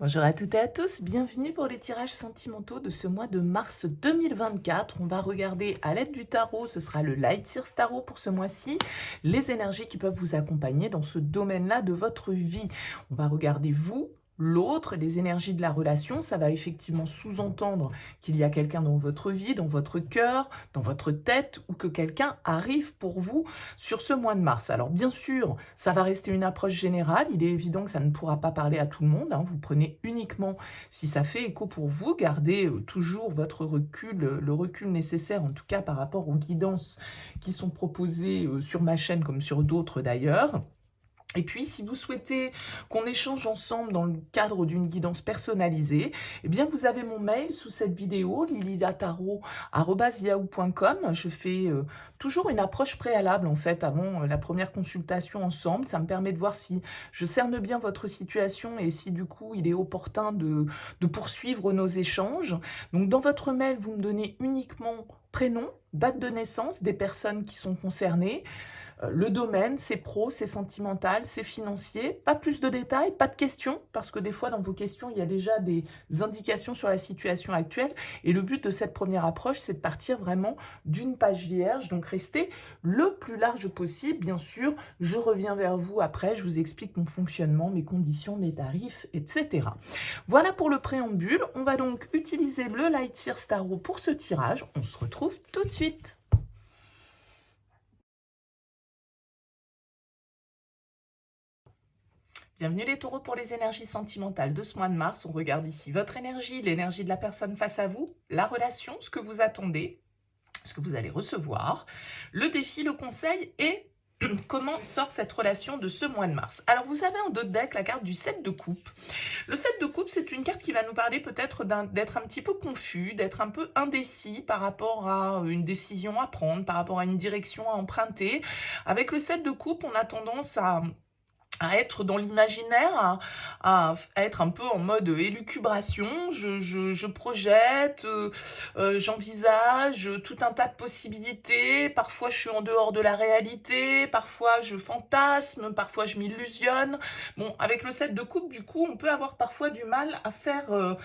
Bonjour à toutes et à tous, bienvenue pour les tirages sentimentaux de ce mois de mars 2024. On va regarder à l'aide du tarot, ce sera le Light Sears Tarot pour ce mois-ci, les énergies qui peuvent vous accompagner dans ce domaine-là de votre vie. On va regarder vous, l'autre, les énergies de la relation. Ça va effectivement sous-entendre qu'il y a quelqu'un dans votre vie, dans votre cœur, dans votre tête, ou que quelqu'un arrive pour vous sur ce mois de mars. Alors bien sûr, ça va rester une approche générale. Il est évident que ça ne pourra pas parler à tout le monde, hein. Vous prenez uniquement si ça fait écho pour vous. Gardez toujours votre recul, le recul nécessaire en tout cas par rapport aux guidances qui sont proposées sur ma chaîne comme sur d'autres d'ailleurs. Et puis, si vous souhaitez qu'on échange ensemble dans le cadre d'une guidance personnalisée, eh bien, vous avez mon mail sous cette vidéo, lililataro@yahoo.com. Je fais toujours une approche préalable, en fait, avant la première consultation ensemble. Ça me permet de voir si je cerne bien votre situation et si, du coup, il est opportun de poursuivre nos échanges. Donc, dans votre mail, vous me donnez uniquement prénom, date de naissance des personnes qui sont concernées, le domaine, c'est pro, c'est sentimental, c'est financier. Pas plus de détails, pas de questions, parce que des fois dans vos questions, il y a déjà des indications sur la situation actuelle. Et le but de cette première approche, c'est de partir vraiment d'une page vierge. Donc restez le plus large possible. Bien sûr, je reviens vers vous après, je vous explique mon fonctionnement, mes conditions, mes tarifs, etc. Voilà pour le préambule. On va donc utiliser le Light Sears Tarot pour ce tirage. On se retrouve tout de suite. Bienvenue les taureaux pour les énergies sentimentales de ce mois de mars. On regarde ici votre énergie, l'énergie de la personne face à vous, la relation, ce que vous attendez, ce que vous allez recevoir, le défi, le conseil et comment sort cette relation de ce mois de mars. Alors vous avez en dos de deck la carte du 7 de coupe. Le 7 de coupe, c'est une carte qui va nous parler peut-être d'être un petit peu confus, d'être un peu indécis par rapport à une décision à prendre, par rapport à une direction à emprunter. Avec le 7 de coupe, on a tendance à être dans l'imaginaire, à être un peu en mode élucubration, je projette, j'envisage tout un tas de possibilités, parfois je suis en dehors de la réalité, parfois je fantasme, parfois je m'illusionne. Bon, avec le 7 de coupe, du coup, on peut avoir parfois du mal à faire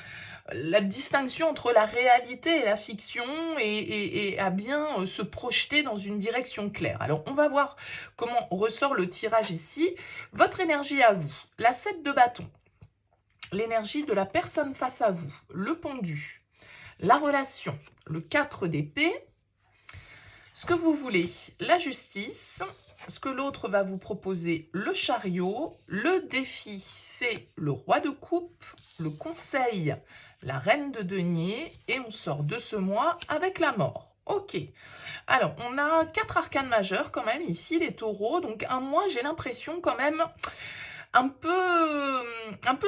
la distinction entre la réalité et la fiction et à bien se projeter dans une direction claire. Alors, on va voir comment ressort le tirage ici. Votre énergie à vous, la 7 de bâton, l'énergie de la personne face à vous, le pendu, la relation, le 4 d'épée, ce que vous voulez, la justice, ce que l'autre va vous proposer, le chariot, le défi, c'est le roi de coupe, le conseil, la reine de denier, et on sort de ce mois avec la mort. Ok, alors on a 4 arcanes majeures quand même ici, les taureaux, donc un mois j'ai l'impression quand même un peu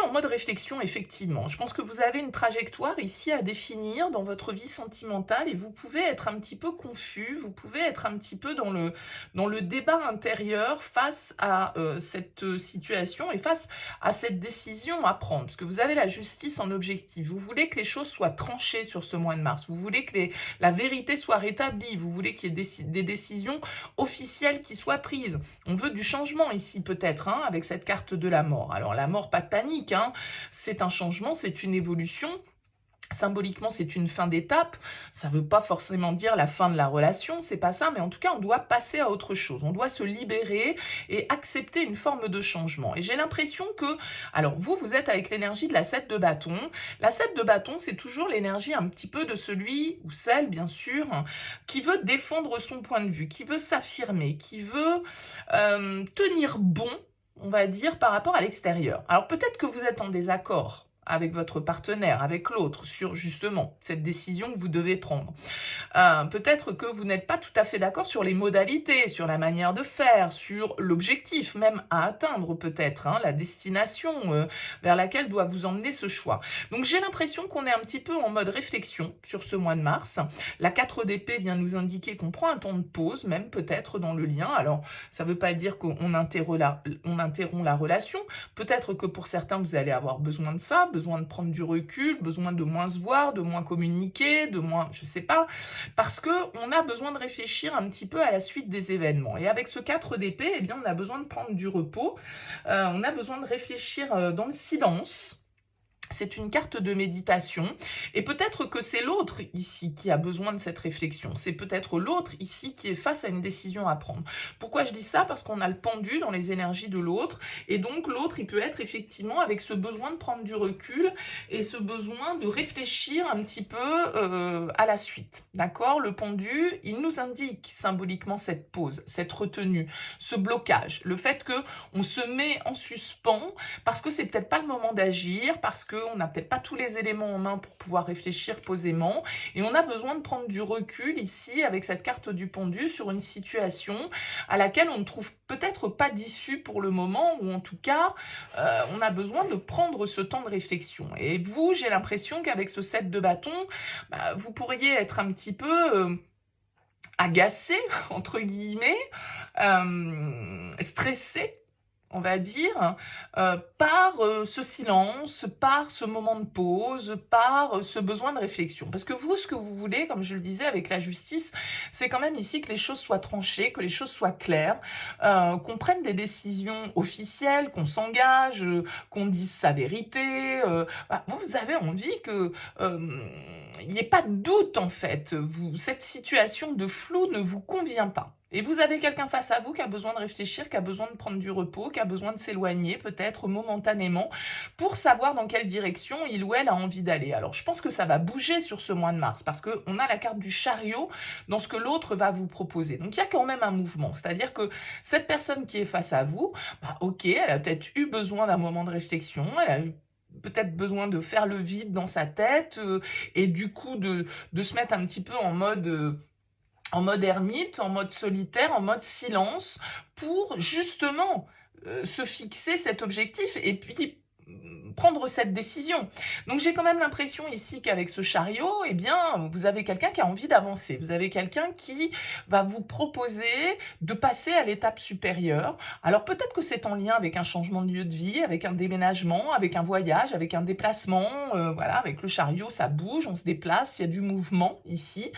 en mode réflexion, effectivement. Je pense que vous avez une trajectoire ici à définir dans votre vie sentimentale et vous pouvez être un petit peu confus, vous pouvez être un petit peu dans le débat intérieur face à cette situation et face à cette décision à prendre. Parce que vous avez la justice en objectif. Vous voulez que les choses soient tranchées sur ce mois de mars. Vous voulez que la vérité soit rétablie. Vous voulez qu'il y ait des décisions officielles qui soient prises. On veut du changement ici peut-être, hein, avec cette carte de la mort. Alors la mort, pas de panique, hein, c'est un changement, c'est une évolution. Symboliquement, c'est une fin d'étape. Ça ne veut pas forcément dire la fin de la relation, c'est pas ça, mais en tout cas, on doit passer à autre chose. On doit se libérer et accepter une forme de changement. Et j'ai l'impression que, alors vous êtes avec l'énergie de la 7 de bâton. La 7 de bâton, c'est toujours l'énergie un petit peu de celui ou celle, bien sûr, qui veut défendre son point de vue, qui veut s'affirmer, qui veut tenir bon, on va dire, par rapport à l'extérieur. Alors peut-être que vous êtes en désaccord avec votre partenaire, avec l'autre, sur justement cette décision que vous devez prendre. Peut-être que vous n'êtes pas tout à fait d'accord sur les modalités, sur la manière de faire, sur l'objectif même à atteindre peut-être, hein, la destination vers laquelle doit vous emmener ce choix. Donc j'ai l'impression qu'on est un petit peu en mode réflexion sur ce mois de mars. La 4 d'épée vient nous indiquer qu'on prend un temps de pause, même peut-être dans le lien. Alors ça ne veut pas dire qu'on interrompt la relation. Peut-être que pour certains, vous allez avoir besoin de ça, besoin de prendre du recul, besoin de moins se voir, de moins communiquer, de moins, je sais pas, parce qu'on a besoin de réfléchir un petit peu à la suite des événements. Et avec ce 4 d'épée, eh bien, on a besoin de prendre du repos, on a besoin de réfléchir dans le silence, C'est une carte de méditation et peut-être que c'est l'autre ici qui a besoin de cette réflexion. C'est peut-être l'autre ici qui est face à une décision à prendre. Pourquoi je dis ça? Parce qu'on a le pendu dans les énergies de l'autre et donc l'autre, il peut être effectivement avec ce besoin de prendre du recul et ce besoin de réfléchir un petit peu à la suite. D'accord? Le pendu, il nous indique symboliquement cette pause, cette retenue, ce blocage, le fait que on se met en suspens parce que c'est peut-être pas le moment d'agir, parce qu'on n'a peut-être pas tous les éléments en main pour pouvoir réfléchir posément, et on a besoin de prendre du recul ici, avec cette carte du pendu, sur une situation à laquelle on ne trouve peut-être pas d'issue pour le moment, ou en tout cas, on a besoin de prendre ce temps de réflexion. Et vous, j'ai l'impression qu'avec ce 7 de bâton, vous pourriez être un petit peu agacé, entre guillemets, stressé, on va dire, par ce silence, par ce moment de pause, par ce besoin de réflexion. Parce que vous, ce que vous voulez, comme je le disais avec la justice, c'est quand même ici que les choses soient tranchées, que les choses soient claires, qu'on prenne des décisions officielles, qu'on s'engage, qu'on dise sa vérité. Vous avez envie que il n'y ait pas de doute, en fait. Cette situation de flou ne vous convient pas. Et vous avez quelqu'un face à vous qui a besoin de réfléchir, qui a besoin de prendre du repos, qui a besoin de s'éloigner peut-être momentanément pour savoir dans quelle direction il ou elle a envie d'aller. Alors je pense que ça va bouger sur ce mois de mars parce qu'on a la carte du chariot dans ce que l'autre va vous proposer. Donc il y a quand même un mouvement, c'est-à-dire que cette personne qui est face à vous, ok, elle a peut-être eu besoin d'un moment de réflexion, elle a eu peut-être besoin de faire le vide dans sa tête et du coup de se mettre un petit peu en mode ermite, en mode solitaire, en mode silence, pour justement se fixer cet objectif et puis prendre cette décision. Donc j'ai quand même l'impression ici qu'avec ce chariot, eh bien, vous avez quelqu'un qui a envie d'avancer. Vous avez quelqu'un qui va vous proposer de passer à l'étape supérieure. Alors peut-être que c'est en lien avec un changement de lieu de vie, avec un déménagement, avec un voyage, avec un déplacement. Voilà, avec le chariot, ça bouge, on se déplace, il y a du mouvement ici.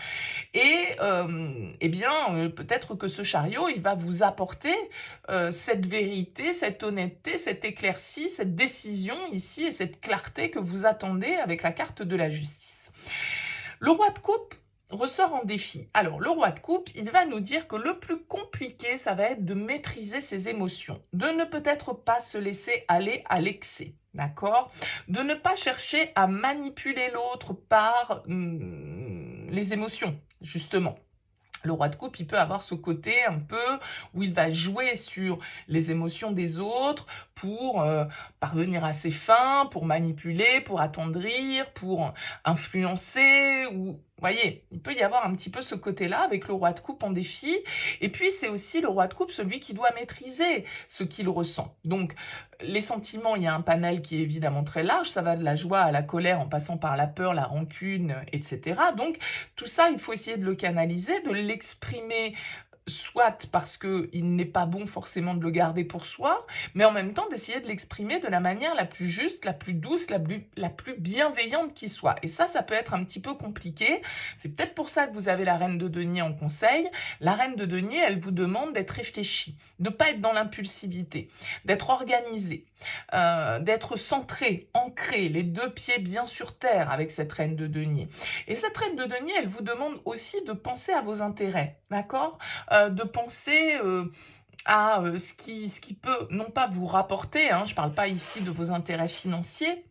Et eh bien, peut-être que ce chariot, il va vous apporter cette vérité, cette honnêteté, cette éclaircie, cette décision ici et cette clarté que vous attendez avec la carte de la justice. Le roi de coupe ressort en défi. Alors, le roi de coupe, il va nous dire que le plus compliqué, ça va être de maîtriser ses émotions, de ne peut-être pas se laisser aller à l'excès. D'accord? De ne pas chercher à manipuler l'autre par les émotions, justement. Le roi de coupe, il peut avoir ce côté un peu où il va jouer sur les émotions des autres pour parvenir à ses fins, pour manipuler, pour attendrir, pour influencer ou... Vous voyez, il peut y avoir un petit peu ce côté-là avec le roi de coupe en défi. Et puis, c'est aussi le roi de coupe, celui qui doit maîtriser ce qu'il ressent. Donc, les sentiments, il y a un panel qui est évidemment très large. Ça va de la joie à la colère en passant par la peur, la rancune, etc. Donc, tout ça, il faut essayer de le canaliser, de l'exprimer soit parce qu'il n'est pas bon forcément de le garder pour soi, mais en même temps d'essayer de l'exprimer de la manière la plus juste, la plus douce, la plus bienveillante qui soit. Et ça peut être un petit peu compliqué. C'est peut-être pour ça que vous avez la reine de denier en conseil. La reine de denier, elle vous demande d'être réfléchie, de ne pas être dans l'impulsivité, d'être organisée, d'être centré, ancré, les deux pieds bien sur terre avec cette reine de denier. Et cette reine de denier, elle vous demande aussi de penser à vos intérêts, d'accord ? De penser à ce qui peut, non pas vous rapporter, je ne parle pas ici de vos intérêts financiers,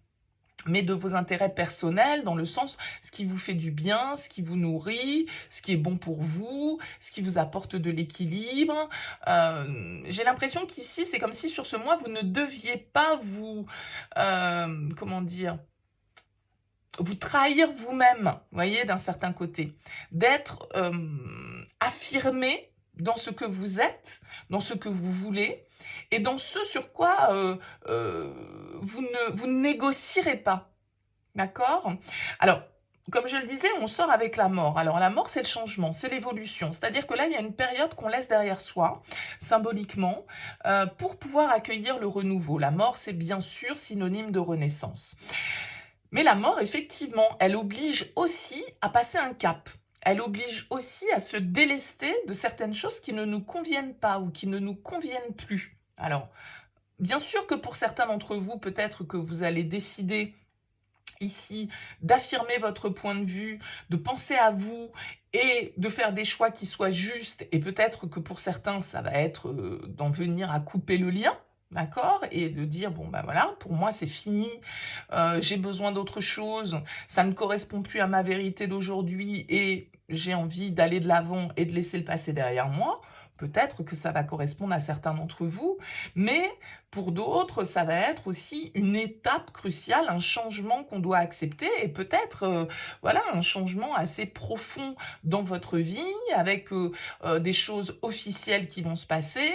mais de vos intérêts personnels, dans le sens ce qui vous fait du bien, ce qui vous nourrit, ce qui est bon pour vous, ce qui vous apporte de l'équilibre. J'ai l'impression qu'ici, c'est comme si sur ce mois, vous ne deviez pas vous... comment dire ? Vous trahir vous-même, voyez, d'un certain côté. D'être affirmé dans ce que vous êtes, dans ce que vous voulez, et dans ce sur quoi vous ne négocierez pas. D'accord ? Alors, comme je le disais, on sort avec la mort. Alors la mort, c'est le changement, c'est l'évolution. C'est-à-dire que là, il y a une période qu'on laisse derrière soi, symboliquement, pour pouvoir accueillir le renouveau. La mort, c'est bien sûr synonyme de renaissance. Mais la mort, effectivement, elle oblige aussi à passer un cap. Elle oblige aussi à se délester de certaines choses qui ne nous conviennent pas ou qui ne nous conviennent plus. Alors, bien sûr que pour certains d'entre vous, peut-être que vous allez décider ici d'affirmer votre point de vue, de penser à vous et de faire des choix qui soient justes. Et peut-être que pour certains, ça va être d'en venir à couper le lien, d'accord? Et de dire, bon, ben voilà, pour moi, c'est fini, j'ai besoin d'autre chose, ça ne correspond plus à ma vérité d'aujourd'hui et j'ai envie d'aller de l'avant et de laisser le passé derrière moi. Peut-être que ça va correspondre à certains d'entre vous, mais pour d'autres, ça va être aussi une étape cruciale, un changement qu'on doit accepter et peut-être voilà, un changement assez profond dans votre vie avec des choses officielles qui vont se passer.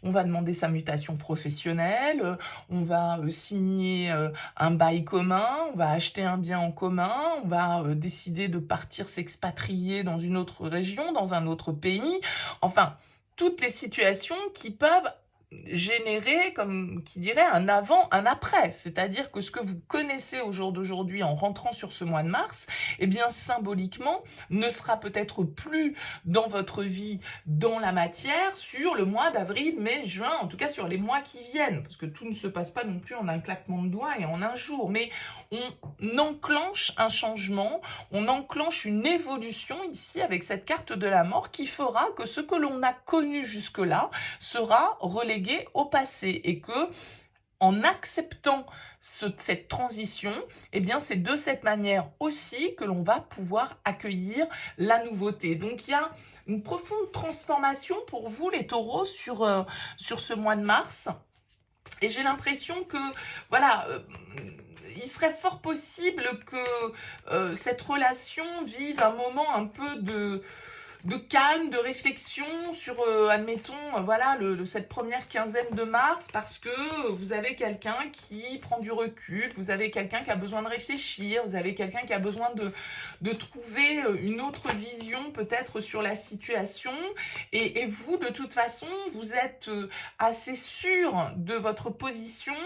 On va demander sa mutation professionnelle, on va signer un bail commun, on va acheter un bien en commun, on va décider de partir s'expatrier dans une autre région, dans un autre pays. Enfin, toutes les situations qui peuvent générer, comme qui dirait, un avant, un après. C'est-à-dire que ce que vous connaissez au jour d'aujourd'hui en rentrant sur ce mois de mars, eh bien, symboliquement, ne sera peut-être plus dans votre vie, dans la matière, sur le mois d'avril, mai, juin, en tout cas sur les mois qui viennent. Parce que tout ne se passe pas non plus en un claquement de doigts et en un jour. Mais on enclenche un changement, on enclenche une évolution ici avec cette carte de la mort qui fera que ce que l'on a connu jusque-là sera relégué au passé et que en acceptant cette transition, eh bien c'est de cette manière aussi que l'on va pouvoir accueillir la nouveauté. Donc il y a une profonde transformation pour vous les taureaux sur ce mois de mars et j'ai l'impression que voilà, il serait fort possible que cette relation vive un moment un peu de calme, de réflexion sur, admettons, voilà, cette première quinzaine de mars, parce que vous avez quelqu'un qui prend du recul, vous avez quelqu'un qui a besoin de réfléchir, vous avez quelqu'un qui a besoin de trouver une autre vision peut-être sur la situation, et vous, de toute façon, vous êtes assez sûr de votre position,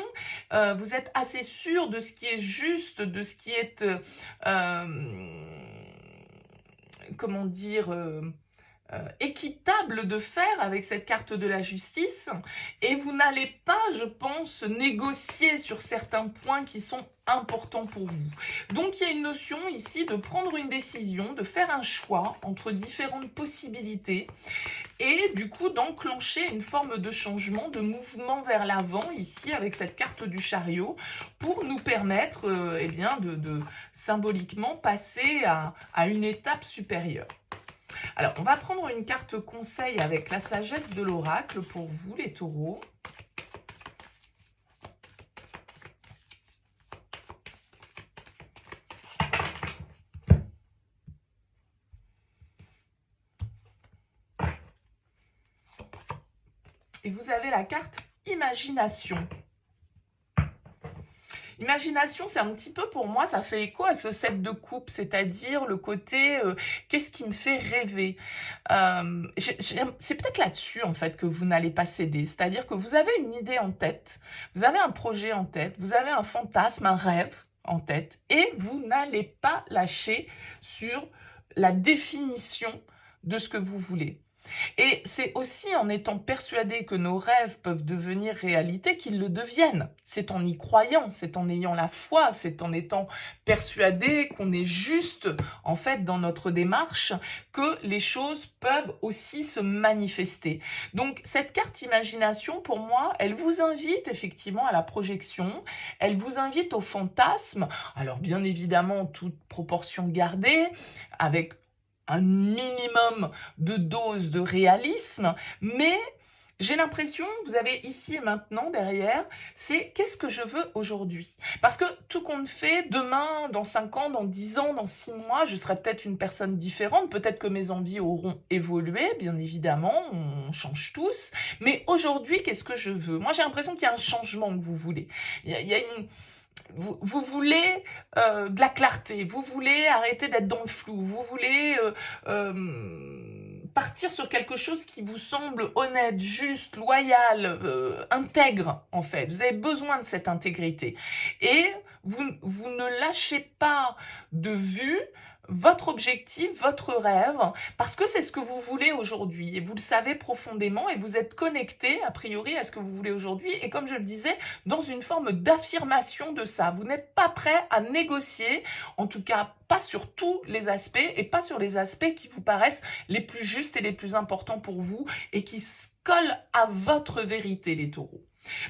vous êtes assez sûr de ce qui est juste, de ce qui est... comment dire, équitable de faire avec cette carte de la justice et vous n'allez pas, je pense, négocier sur certains points qui sont importants pour vous. Donc il y a une notion ici de prendre une décision, de faire un choix entre différentes possibilités et du coup d'enclencher une forme de changement, de mouvement vers l'avant ici avec cette carte du chariot pour nous permettre eh bien, de symboliquement passer à une étape supérieure. Alors, on va prendre une carte conseil avec la sagesse de l'oracle pour vous, les taureaux. Et vous avez la carte imagination. Imagination, c'est un petit peu pour moi, ça fait écho à ce 7 de coupe, c'est-à-dire le côté qu'est-ce qui me fait rêver. C'est peut-être là-dessus en fait que vous n'allez pas céder, c'est-à-dire que vous avez une idée en tête, vous avez un projet en tête, vous avez un fantasme, un rêve en tête et vous n'allez pas lâcher sur la définition de ce que vous voulez. Et c'est aussi en étant persuadé que nos rêves peuvent devenir réalité qu'ils le deviennent. C'est en y croyant, c'est en ayant la foi, c'est en étant persuadé qu'on est juste, en fait, dans notre démarche, que les choses peuvent aussi se manifester. Donc, cette carte imagination, pour moi, elle vous invite effectivement à la projection, elle vous invite au fantasme, alors bien évidemment, toute proportion gardée, avec un minimum de dose de réalisme, mais j'ai l'impression, vous avez ici et maintenant derrière, c'est qu'est-ce que je veux aujourd'hui? Parce que tout compte fait, demain, dans 5 ans, dans 10 ans, dans 6 mois, je serai peut-être une personne différente, peut-être que mes envies auront évolué, bien évidemment, on change tous, mais aujourd'hui, qu'est-ce que je veux? Moi, j'ai l'impression qu'il y a un changement que vous voulez. Il y a une... Vous voulez de la clarté, vous voulez arrêter d'être dans le flou, vous voulez partir sur quelque chose qui vous semble honnête, juste, loyal, intègre en fait. Vous avez besoin de cette intégrité. Et vous ne lâchez pas de vue votre objectif, votre rêve, parce que c'est ce que vous voulez aujourd'hui et vous le savez profondément et vous êtes connecté a priori à ce que vous voulez aujourd'hui et comme je le disais, dans une forme d'affirmation de ça. Vous n'êtes pas prêt à négocier, en tout cas pas sur tous les aspects et pas sur les aspects qui vous paraissent les plus justes et les plus importants pour vous et qui collent à votre vérité, les taureaux.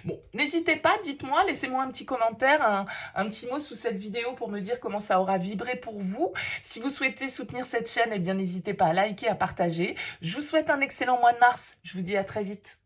Bon, n'hésitez pas, dites-moi, laissez-moi un petit commentaire, un petit mot sous cette vidéo pour me dire comment ça aura vibré pour vous. Si vous souhaitez soutenir cette chaîne, eh bien n'hésitez pas à liker, à partager. Je vous souhaite un excellent mois de mars. Je vous dis à très vite.